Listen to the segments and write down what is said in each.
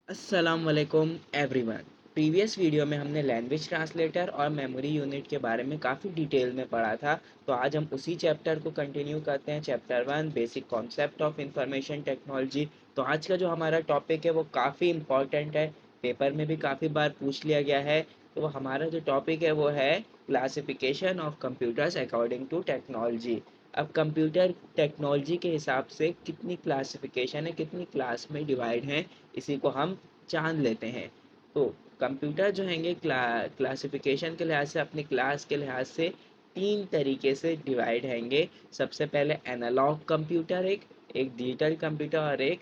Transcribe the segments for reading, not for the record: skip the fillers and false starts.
अस्सलाम वालेकुम everyone. Previous video में हमने लैंग्वेज ट्रांसलेटर और मेमोरी यूनिट के बारे में काफ़ी डिटेल में पढ़ा था। तो आज हम उसी चैप्टर को कंटिन्यू करते हैं। Chapter 1 basic concept of information technology. तो आज का जो हमारा टॉपिक है वो काफ़ी इम्पॉर्टेंट है, पेपर में भी काफ़ी बार पूछ लिया गया है। तो हमारा जो टॉपिक है वो है classification of computers according to technology. अब कंप्यूटर टेक्नोलॉजी के हिसाब से कितनी क्लासिफिकेशन है, कितनी क्लास में डिवाइड हैं, इसी को हम जान लेते हैं। तो कंप्यूटर जो हैंगे क्लासिफिकेशन के लिहाज से, अपनी क्लास के लिहाज से तीन तरीके से डिवाइड हैंगे। सबसे पहले एनालॉग कंप्यूटर, एक एक डिजिटल कंप्यूटर और एक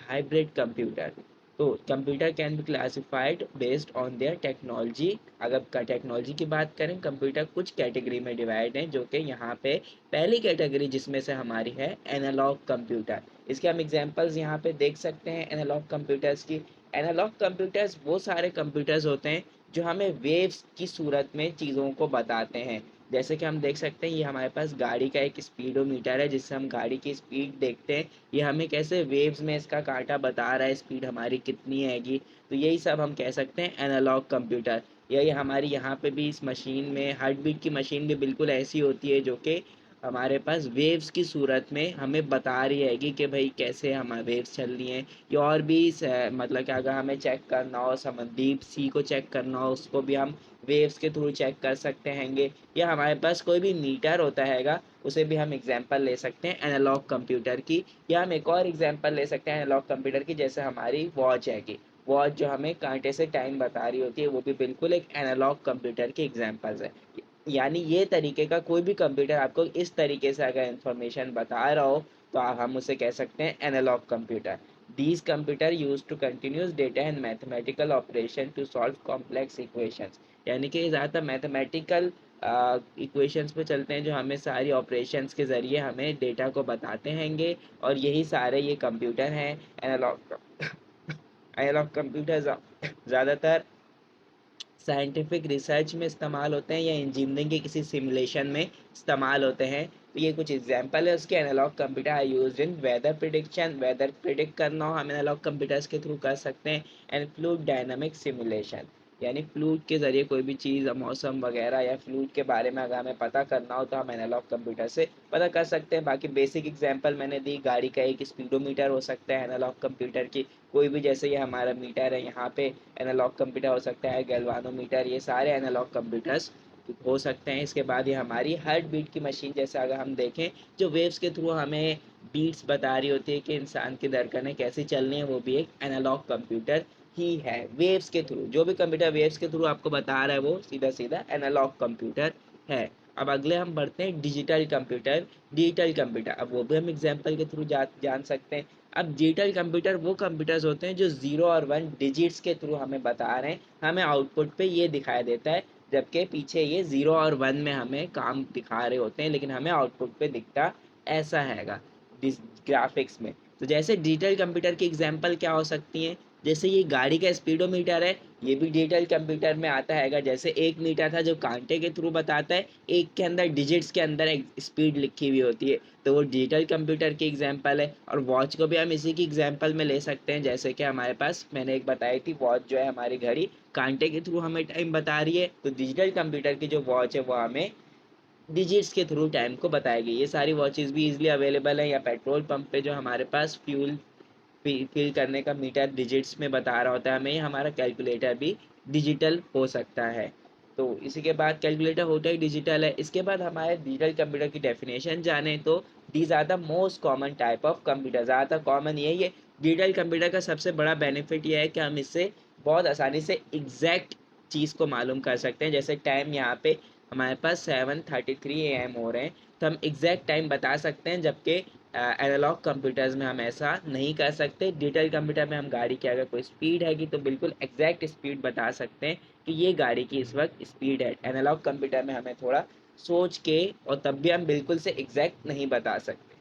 हाइब्रिड कंप्यूटर। तो computer can be classified based on their technology. अगर टेक्नोलॉजी की बात करें, कंप्यूटर कुछ कैटेगरी में डिवाइड हैं, जो कि यहाँ पे पहली कैटेगरी जिसमें से हमारी है एनालॉग कंप्यूटर। इसके हम एग्जांपल्स यहाँ पे देख सकते हैं एनालॉग कंप्यूटर्स की। एनालॉग कंप्यूटर्स वो सारे कंप्यूटर्स होते हैं जो हमें वेव्स की सूरत में चीज़ों को बताते हैं। जैसे कि हम देख सकते हैं, ये हमारे पास गाड़ी का एक स्पीडोमीटर है जिससे हम गाड़ी की स्पीड देखते हैं। ये हमें कैसे वेव्स में इसका कांटा बता रहा है, स्पीड हमारी कितनी हैगी। तो यही सब हम कह सकते हैं एनालॉग कंप्यूटर। यही हमारी यहाँ पे भी इस मशीन में, हार्ट बीट की मशीन भी बिल्कुल ऐसी होती है, जो कि हमारे पास वेव्स की सूरत में हमें बता रही हैगी कि भाई कैसे हमारे वेव्स चल रही हैं। या और भी मतलब कि अगर हमें चेक करना हो, समद्वीप सी को चेक करना हो, उसको भी हम वेव्स के थ्रू चेक कर सकते हैंगे। या हमारे पास कोई भी मीटर होता हैगा, उसे भी हम एग्जांपल ले सकते हैं एनालॉग कंप्यूटर की। या हम एक और एग्जांपल ले सकते हैं एनालॉग कंप्यूटर की, जैसे हमारी वॉच हैगी। वॉच जो हमें कांटे से टाइम बता रही होती है, वो भी बिल्कुल एक एनालॉग कंप्यूटर की एग्जांपल्स है। यानी ये तरीके का कोई भी कंप्यूटर आपको इस तरीके से अगर इंफॉर्मेशन बता रहा हो, तो हम उसे कह सकते हैं analog computer. These computer used to continuous data and mathematical operation to solve complex equations। यानी कि ज़्यादातर मैथमेटिकल इक्वेशंस पे चलते हैं, जो हमें सारी ऑपरेशंस के ज़रिए हमें डेटा को बताते हैंगे। और यही सारे ये कंप्यूटर हैं एनालॉग। एनालॉग कंप्यूटर ज़्यादातर साइंटिफिक रिसर्च में इस्तेमाल होते हैं या इंजीनियरिंग के किसी सिमुलेशन में इस्तेमाल होते हैं। तो ये कुछ एग्जांपल है उसके। Analog computer are used in weather prediction, weather predict करना हो हम एनालॉग कंप्यूटर्स के थ्रू कर सकते हैं। एंड फ्लूइड डायनामिक सिमुलेशन, यानी फ्लूइड के ज़रिए कोई भी चीज़, मौसम वगैरह या फ्लूइड के बारे में अगर हमें पता करना हो, तो हम एनालॉग कंप्यूटर से पता कर सकते हैं। बाकी बेसिक एग्जांपल मैंने दी, गाड़ी का एक स्पीडोमीटर हो सकता है एनालॉग कंप्यूटर की। कोई भी, जैसे ये हमारा मीटर है यहाँ पे, एनालॉग कंप्यूटर हो सकता है। गैल्वानोमीटर, ये सारे एनालॉग कंप्यूटर्स हो सकते हैं। इसके बाद ये हमारी हार्ट बीट की मशीन, जैसे अगर हम देखें, जो वेव्स के थ्रू हमें बीट्स बता रही होती है कि इंसान की धड़कनें कैसी चलनी है, वो भी एक एनालॉग कंप्यूटर ही है। वेव्स के थ्रू, जो भी कंप्यूटर वेव्स के थ्रू आपको बता रहा है, वो सीधा सीधा एनालॉग कंप्यूटर है। अब अगले हम बढ़ते हैं डिजिटल कंप्यूटर। डिजिटल कंप्यूटर, अब वो भी हम एग्जांपल के थ्रू जान सकते हैं। अब डिजिटल कंप्यूटर वो कंप्यूटर्स होते हैं जो 0 और 1 डिजिट्स के थ्रू हमें बता रहे हैं, हमें आउटपुट पे ये दिखाई देता है, जबकि पीछे ये 0 और 1 में हमें काम दिखा रहे होते हैं, लेकिन हमें आउटपुट पे दिखता ऐसा हैगा ग्राफिक्स में। तो जैसे डिजिटल कंप्यूटर की एग्जांपल क्या हो सकती हैं, जैसे ये गाड़ी का स्पीडोमीटर है, ये भी डिजिटल कंप्यूटर में आता हैगा। जैसे एक मीटर था जो कांटे के थ्रू बताता है, एक के अंदर डिजिट्स के अंदर एक स्पीड लिखी हुई होती है, तो वो डिजिटल कंप्यूटर की एग्जांपल है। और वॉच को भी हम इसी की एग्जांपल में ले सकते हैं। जैसे कि हमारे पास मैंने एक बताई थी, वॉच जो है हमारी घड़ी, कांटे के थ्रू हमें टाइम बता रही है, तो डिजिटल कंप्यूटर की जो वॉच है वो हमें डिजिट्स के थ्रू टाइम को बताएगी। ये सारी वॉचेस भी इजीली अवेलेबल है। या पेट्रोल पंप पे जो हमारे पास फ्यूल फिल करने का मीटर डिजिट्स में बता रहा होता है हमें, हमारा कैलकुलेटर भी डिजिटल हो सकता है। तो इसी के बाद कैलकुलेटर होता ही डिजिटल है। इसके बाद हमारे डिजिटल कंप्यूटर की डेफिनेशन जाने, तो these are the most common type of computer. ज़्यादातर कॉमन यही है। डिजिटल कंप्यूटर का सबसे बड़ा बेनिफिट यह है कि हम इससे बहुत आसानी से एग्जैक्ट चीज़ को मालूम कर सकते हैं। जैसे टाइम यहाँ पे हमारे पास 7:33 AM हो रहे हैं, तो हम एग्जैक्ट टाइम बता सकते हैं, जबकि एनालॉग कंप्यूटर्स में हम ऐसा नहीं कर सकते। डिजिटल कंप्यूटर में हम गाड़ी की अगर कोई स्पीड हैगी, तो बिल्कुल एग्जैक्ट स्पीड बता सकते हैं कि ये गाड़ी की इस वक्त स्पीड है। एनालॉग कंप्यूटर में हमें थोड़ा सोच के, और तब भी हम बिल्कुल से एग्जैक्ट नहीं बता सकते।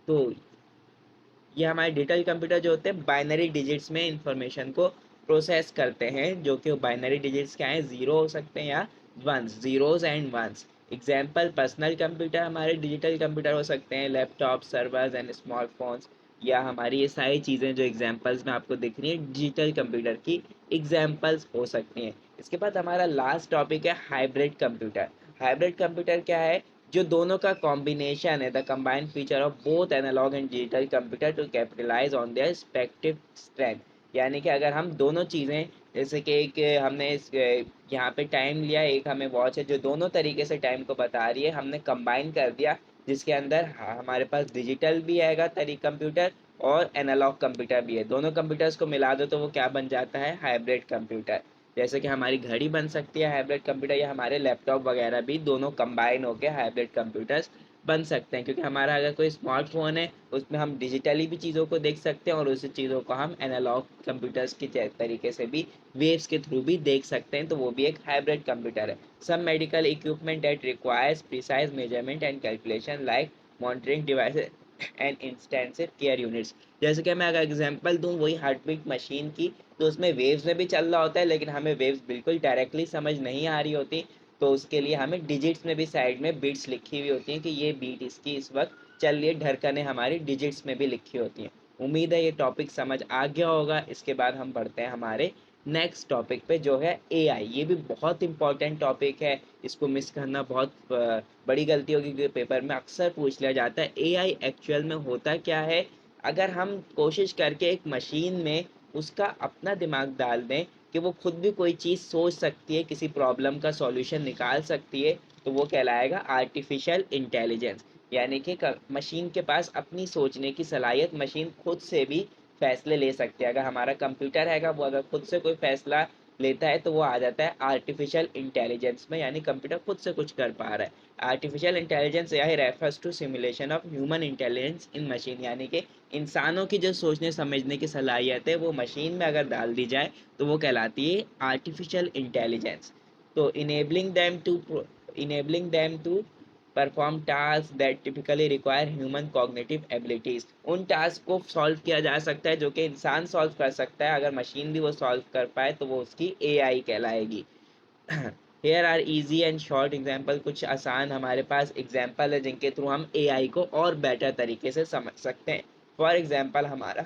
तो ये हमारे डिजिटल कंप्यूटर जो होते हैं, बाइनरी डिजिट्स में इंफॉर्मेशन को प्रोसेस करते हैं, जो कि बाइनरी डिजिट्स क्या है, जीरो हो सकते हैं या ones, zeros and ones. Example, personal computer हमारे डिजिटल कंप्यूटर हो सकते हैं, लैपटॉप, सर्वर्स एंड स्मार्टफोन्स। या हमारी ये सारी चीज़ें जो एग्जांपल्स में आपको दिख रही है डिजिटल कंप्यूटर की एग्जांपल्स हो सकती हैं। इसके बाद हमारा लास्ट टॉपिक है हाइब्रिड कंप्यूटर। हाइब्रिड कंप्यूटर क्या है? जो दोनों का कॉम्बिनेशन है, the combined feature of both analog and digital computer to capitalise on their respective strength. यानी कि अगर हम दोनों चीज़ें, जैसे कि एक हमने इस यहाँ पे टाइम लिया, एक हमें वॉच है जो दोनों तरीके से टाइम को बता रही है, हमने कंबाइन कर दिया, जिसके अंदर हमारे पास डिजिटल भी आएगा कंप्यूटर और एनालॉग कंप्यूटर भी है। दोनों कंप्यूटर्स को मिला दो तो वो क्या बन जाता है? Hybrid computer. जैसे कि हमारी घड़ी बन सकती है हाइब्रिड कंप्यूटर, या हमारे लैपटॉप वगैरह भी दोनों कंबाइन होकर हाइब्रिड कंप्यूटर्स बन सकते हैं। क्योंकि हमारा अगर कोई स्मार्टफोन है उसमें हम डिजिटली भी चीज़ों को देख सकते हैं और उसी चीज़ों को हम एनालॉग कंप्यूटर्स के तरीके से भी वेव्स के थ्रू भी देख सकते हैं, तो वो भी एक हाइब्रिड कंप्यूटर है। Some medical equipment that requires precise measurement and calculation like monitoring devices and intensive care units. जैसे कि मैं अगर एग्जांपल दूं वही हार्ट बीट मशीन की, तो उसमें वेव्स में भी चल रहा होता है, लेकिन हमें वेव्स बिल्कुल डायरेक्टली समझ नहीं आ रही होती, तो उसके लिए हमें डिजिट्स में भी साइड में बीट्स लिखी हुई होती हैं कि ये बीट इसकी इस वक्त चल रही है, ढरकनें हमारी डिजिट्स में भी लिखी होती हैं। उम्मीद है ये टॉपिक समझ आ गया होगा। इसके बाद हम बढ़ते हैं हमारे नेक्स्ट टॉपिक पे जो है एआई। ये भी बहुत इंपॉर्टेंट टॉपिक है, इसको मिस करना बहुत बड़ी गलती होगी, क्योंकि पेपर में अक्सर पूछ लिया जाता है एआई एक्चुअल में होता क्या है। अगर हम कोशिश करके एक मशीन में उसका अपना दिमाग डाल दें कि वो खुद भी कोई चीज़ सोच सकती है, किसी प्रॉब्लम का सॉल्यूशन निकाल सकती है, तो वो कहलाएगा आर्टिफिशियल इंटेलिजेंस। यानी कि मशीन के पास अपनी सोचने की सलाहियत, मशीन खुद से भी फैसले ले सकते हैं। अगर हमारा कंप्यूटर हैगा वो अगर खुद से कोई फैसला लेता है तो वो आ जाता है आर्टिफिशियल इंटेलिजेंस में, यानी कंप्यूटर खुद से कुछ कर पा रहा है। आर्टिफिशियल इंटेलिजेंस यही refers to simulation of human intelligence in machine, यानी कि इंसानों की जो सोचने समझने की सलाहियत है वो मशीन में अगर डाल दी जाए तो वो कहलाती है आर्टिफिशियल इंटेलिजेंस। तो enabling them to perform task that typically require human cognitive abilities. उन टास्क को सॉल्व किया जा सकता है जो कि इंसान सॉल्व कर सकता है, अगर मशीन भी वो सॉल्व कर पाए तो वो उसकी एआई कहलाएगी। Here are easy and short example. कुछ आसान हमारे पास एग्जाम्पल है जिनके थ्रू हम एआई को और बेटर तरीके से समझ सकते हैं। फॉर एग्जाम्पल हमारा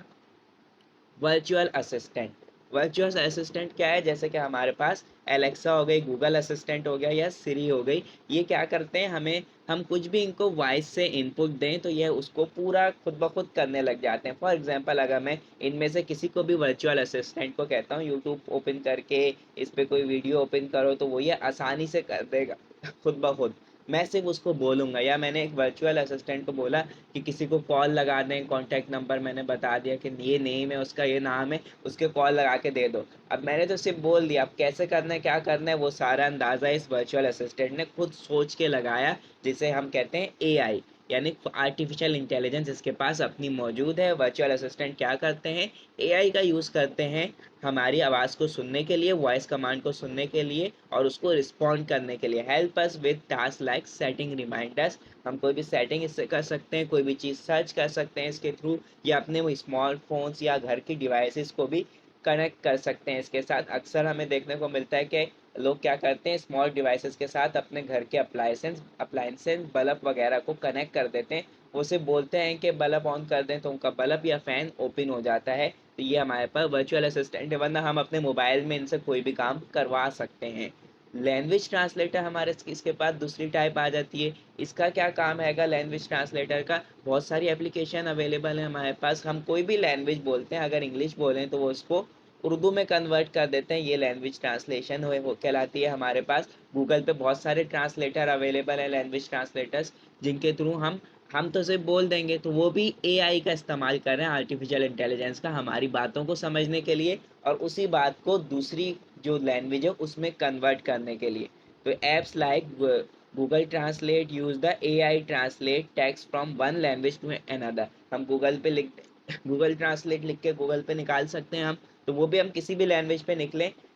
वर्चुअल असिस्टेंट। वर्चुअल असिस्टेंट क्या है? जैसे कि हमारे पास एलेक्सा हो गई, गूगल असिस्टेंट हो गया या सिरी हो गई। ये क्या करते हैं, हम कुछ भी इनको वॉइस से इनपुट दें तो ये उसको पूरा खुद ब खुद करने लग जाते हैं। फॉर एग्जांपल अगर मैं इनमें से किसी को भी वर्चुअल असिस्टेंट को कहता हूँ यूट्यूब ओपन करके इस पर कोई वीडियो ओपन करो, तो वो ये आसानी से कर देगा खुद ब खुद। मैं सिर्फ उसको बोलूँगा, या मैंने एक वर्चुअल असिस्टेंट को बोला कि किसी को कॉल लगा दें, कॉन्टैक्ट नंबर मैंने बता दिया कि ये नेम है उसका, ये नाम है, उसके कॉल लगा के दे दो। अब मैंने तो सिर्फ बोल दिया, अब कैसे करना है क्या करना है वो सारा अंदाज़ा इस वर्चुअल असिस्टेंट ने खुद सोच के लगाया, जिसे हम कहते हैं एआई, यानी आर्टिफिशियल इंटेलिजेंस इसके पास अपनी मौजूद है। वर्चुअल असिस्टेंट क्या करते हैं? एआई का यूज़ करते हैं हमारी आवाज़ को सुनने के लिए, वॉइस कमांड को सुनने के लिए और उसको रिस्पॉन्ड करने के लिए। Help us with task like setting reminders. हम कोई भी सेटिंग इससे कर सकते हैं, कोई भी चीज़ सर्च कर सकते हैं इसके थ्रू, या अपने स्मार्टफोन्स या घर की डिवाइसेस को भी कनेक्ट कर सकते हैं इसके साथ। अक्सर हमें देखने को मिलता है कि लोग क्या करते हैं, स्मॉल डिवाइसेस के साथ अपने घर के अप्लाइंसेस बल्ब वगैरह को कनेक्ट कर देते हैं। वो सिर्फ बोलते हैं कि बल्ब ऑन कर दें तो उनका बल्ब या फ़ैन ओपन हो जाता है। तो ये हमारे पास वर्चुअल असिस्टेंट है, वरना हम अपने मोबाइल में इनसे कोई भी काम करवा सकते हैं। लैंग्वेज ट्रांसलेटर हमारे इसके पास दूसरी टाइप आ जाती है। इसका क्या काम हैगा लैंग्वेज ट्रांसलेटर का? बहुत सारी एप्लीकेशन अवेलेबल है हमारे पास। हम कोई भी लैंग्वेज बोलते हैं, अगर इंग्लिश बोलें तो वो उसको उर्दू में कन्वर्ट कर देते हैं, ये लैंग्वेज ट्रांसलेशन हो कहलाती है हमारे पास। गूगल पे बहुत सारे ट्रांसलेटर अवेलेबल है, लैंग्वेज ट्रांसलेटर्स, जिनके थ्रू हम तो सिर्फ बोल देंगे तो वो भी एआई का इस्तेमाल कर रहे हैं, आर्टिफिशियल इंटेलिजेंस का, हमारी बातों को समझने के लिए और उसी बात को दूसरी जो लैंग्वेज है उसमें कन्वर्ट करने के लिए। तो apps like Google translate use the AI translate text from one language to another. हम गूगल ट्रांसलेट लिख के गूगल पे निकाल सकते हैं हम, तो वो भी हम किसी भी लैंग्वेज पे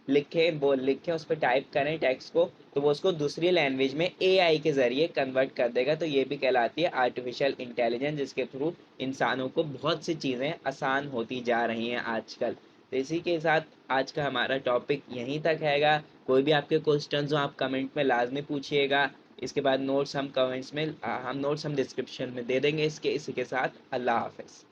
लिखें उस पर टाइप करें टेक्स्ट को, तो वो उसको दूसरी लैंग्वेज में एआई के ज़रिए कन्वर्ट कर देगा। तो ये भी कहलाती है आर्टिफिशियल इंटेलिजेंस, जिसके थ्रू इंसानों को बहुत सी चीज़ें आसान होती जा रही हैं आजकल। तो इसी के साथ आज का हमारा टॉपिक यहीं तक हैगा। कोई भी आपके क्वेश्चंस हो आप कमेंट में लाजमी पूछिएगा। इसके बाद नोट्स हम डिस्क्रिप्शन में दे देंगे। इसी के साथ अल्लाह हाफ़िज़।